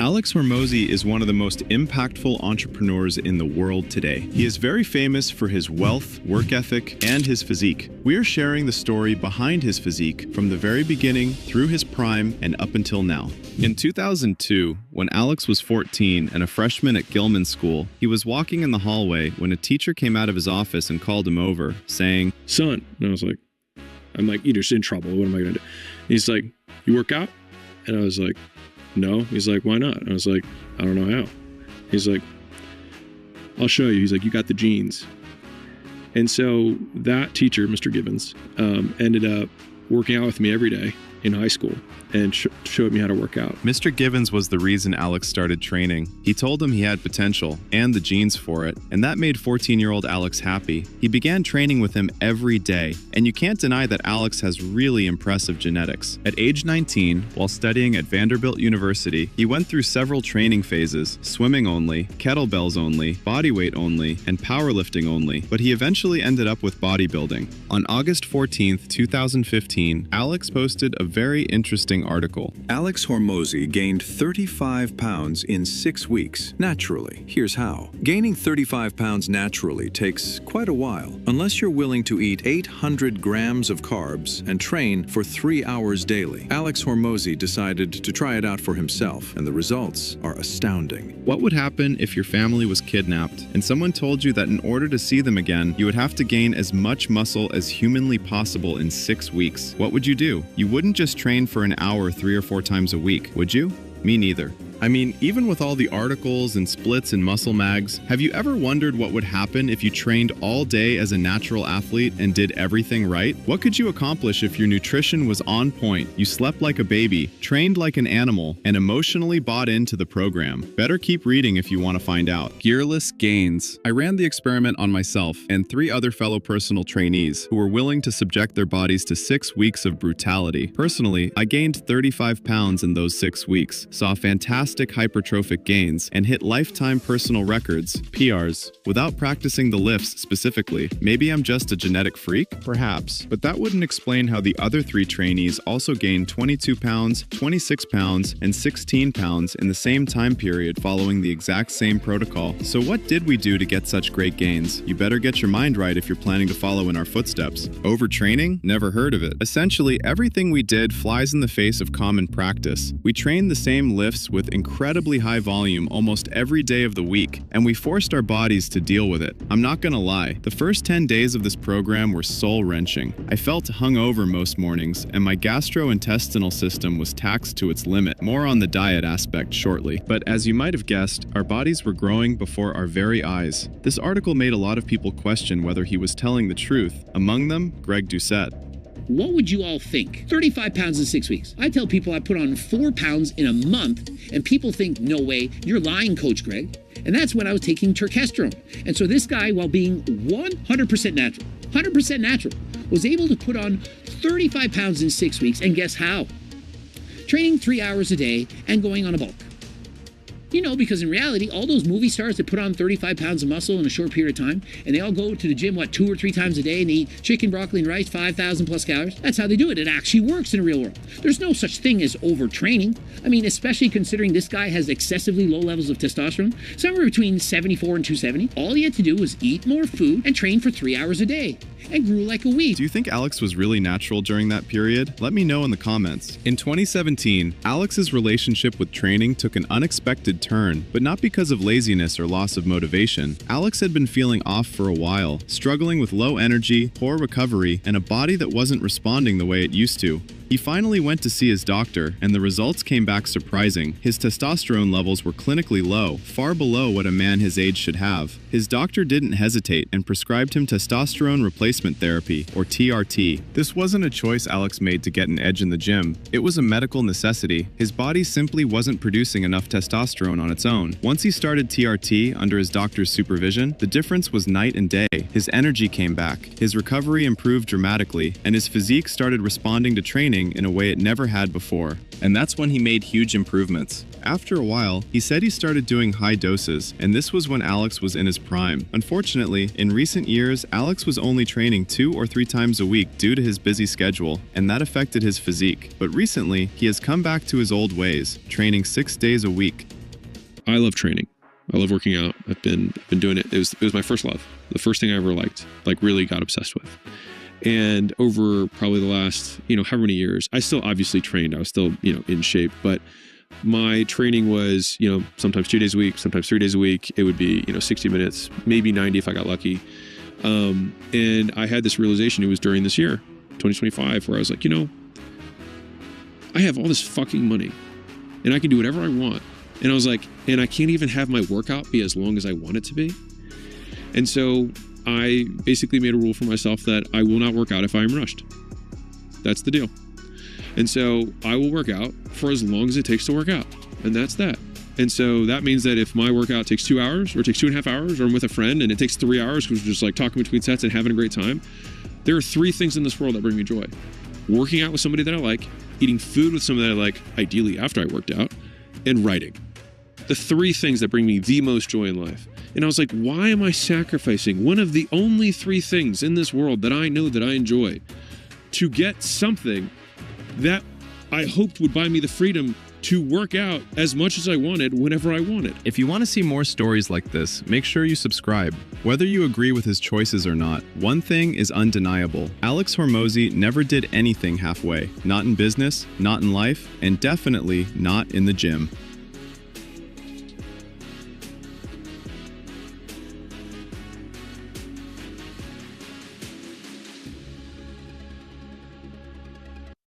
Alex Hormozi is one of the most impactful entrepreneurs in the world today. He is very famous for his wealth, work ethic, and his physique. We are sharing the story behind his physique from the very beginning through his prime and up until now. In 2002, when Alex was 14 and a freshman at Gilman School, he was walking in the hallway when a teacher came out of his office and called him over, saying, "Son," and I was like, you're just in trouble. What am I going to do? And he's like, "You work out?" And I was like, "No." He's like, "Why not?" And I was like, "I don't know how." He's like, "I'll show you." He's like, "You got the genes." And so that teacher, Mr. Gibbons, ended up working out with me every day in high school and showed me how to work out. Mr. Gibbons was the reason Alex started training. He told him he had potential and the genes for it, and that made 14-year-old Alex happy. He began training with him every day, and you can't deny that Alex has really impressive genetics. At age 19, while studying at Vanderbilt University, he went through several training phases: swimming only, kettlebells only, bodyweight only, and powerlifting only, but he eventually ended up with bodybuilding. On August 14th, 2015, Alex posted a very interesting article. Alex Hormozi gained 35 pounds in 6 weeks, naturally. Here's how. Gaining 35 pounds naturally takes quite a while, unless you're willing to eat 800 grams of carbs and train for 3 hours daily. Alex Hormozi decided to try it out for himself, and the results are astounding. What would happen if your family was kidnapped and someone told you that in order to see them again, you would have to gain as much muscle as humanly possible in 6 weeks? What would you do? You wouldn't just train for an hour 3 or 4 times a week, would you? Me neither. I mean, even with all the articles and splits and muscle mags, have you ever wondered what would happen if you trained all day as a natural athlete and did everything right? What could you accomplish if your nutrition was on point, you slept like a baby, trained like an animal, and emotionally bought into the program? Better keep reading if you want to find out. Gearless gains. I ran the experiment on myself and 3 other fellow personal trainees who were willing to subject their bodies to 6 weeks of brutality. Personally, I gained 35 pounds in those 6 weeks, saw fantastic hypertrophic gains, and hit lifetime personal records, PRs, without practicing the lifts specifically. Maybe I'm just a genetic freak? Perhaps, but that wouldn't explain how the other 3 trainees also gained 22 pounds, 26 pounds, and 16 pounds in the same time period following the exact same protocol. So what did we do to get such great gains? You better get your mind right if you're planning to follow in our footsteps. Overtraining? Never heard of it. Essentially, everything we did flies in the face of common practice. We trained the same lifts with incredibly high volume almost every day of the week, and we forced our bodies to deal with it. I'm not gonna lie, the first 10 days of this program were soul-wrenching. I felt hungover most mornings, and my gastrointestinal system was taxed to its limit. More on the diet aspect shortly. But as you might have guessed, our bodies were growing before our very eyes. This article made a lot of people question whether he was telling the truth, among them, Greg Doucette. What would you all think? 35 pounds in 6 weeks. I tell people I put on 4 pounds in a month, and people think, "No way, you're lying, Coach Greg." And that's when I was taking terkestrone. And so this guy, while being 100% natural, was able to put on 35 pounds in 6 weeks, and guess how? Training 3 hours a day and going on a bulk. You know, because in reality, all those movie stars that put on 35 pounds of muscle in a short period of time, and they all go to the gym, 2 or 3 times a day, and they eat chicken, broccoli, and rice, 5,000 plus calories. That's how they do it. It actually works in the real world. There's no such thing as overtraining. I mean, especially considering this guy has excessively low levels of testosterone, somewhere between 74 and 270. All he had to do was eat more food and train for 3 hours a day, and grew like a weed. Do you think Alex was really natural during that period? Let me know in the comments. In 2017, Alex's relationship with training took an unexpected turn, but not because of laziness or loss of motivation. Alex had been feeling off for a while, struggling with low energy, poor recovery, and a body that wasn't responding the way it used to. He finally went to see his doctor, and the results came back surprising. His testosterone levels were clinically low, far below what a man his age should have. His doctor didn't hesitate and prescribed him testosterone replacement therapy, or TRT. This wasn't a choice Alex made to get an edge in the gym. It was a medical necessity. His body simply wasn't producing enough testosterone on its own. Once he started TRT under his doctor's supervision, the difference was night and day. His energy came back, his recovery improved dramatically, and his physique started responding to training in a way it never had before. And that's when he made huge improvements. After a while, he said he started doing high doses, and this was when Alex was in his prime. Unfortunately, in recent years, Alex was only training 2 or 3 times a week due to his busy schedule, and that affected his physique. But recently, he has come back to his old ways, training 6 days a week. I love training. I love working out. I've been doing it. It was my first love. The first thing I ever liked, like really got obsessed with. And over probably the last, however many years, I still obviously trained. I was still, in shape, but my training was, sometimes 2 days a week, sometimes 3 days a week. It would be, 60 minutes, maybe 90 if I got lucky. And I had this realization, it was during this year, 2025, where I was like, I have all this fucking money and I can do whatever I want. And I was like, and I can't even have my workout be as long as I want it to be. And so I basically made a rule for myself that I will not work out if I am rushed. That's the deal. And so I will work out for as long as it takes to work out. And that's that. And so that means that if my workout takes 2 hours or takes 2.5 hours, or I'm with a friend and it takes 3 hours because we're just like talking between sets and having a great time, there are 3 things in this world that bring me joy. Working out with somebody that I like, eating food with someone that I like, ideally after I worked out, and writing. The 3 things that bring me the most joy in life. And I was like, why am I sacrificing one of the only 3 things in this world that I know that I enjoy to get something that I hoped would buy me the freedom to work out as much as I wanted whenever I wanted? If you want to see more stories like this, make sure you subscribe. Whether you agree with his choices or not, one thing is undeniable. Alex Hormozi never did anything halfway. Not in business, not in life, and definitely not in the gym.